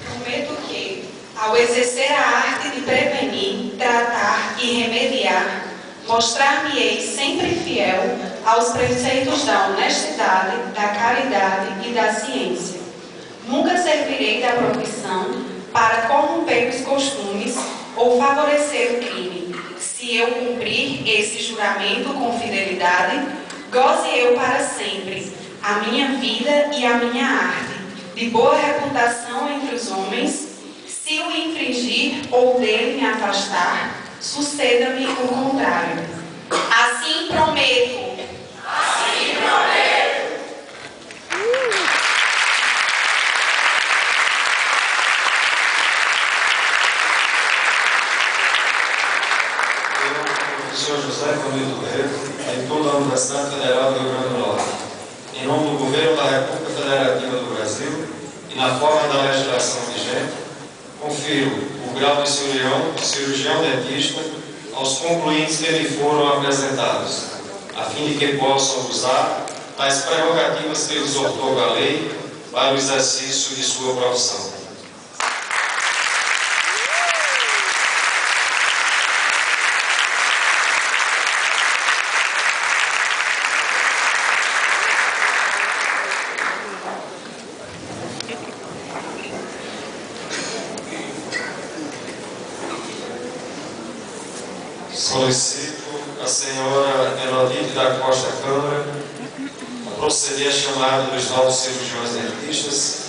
Prometo que, ao exercer a arte de prevenir, tratar e remediar, mostrar-me-ei sempre fiel aos preceitos da honestidade, da caridade e da ciência. Nunca servirei da profissão para corromper os costumes ou favorecer o crime. Se eu cumprir esse juramento com fidelidade, goze eu para sempre a minha vida e a minha arte, de boa reputação entre os homens. Se o infringir ou dele me afastar, suceda-me o contrário. Assim prometo. Assim prometo. Eu, professor José Camilo Barreto, reitor da Universidade Federal do Rio Grande do Norte, em nome do Governo da República Federativa do Brasil e na forma da legislação vigente, confiro o grau de cirurgião dentista aos concluintes que lhe foram apresentados, a fim de que possam usar as prerrogativas que lhes outorga a lei para o exercício de sua profissão. Solicito a senhora Elodite da Costa Câmara a proceder à chamada dos novos cirurgiões dentistas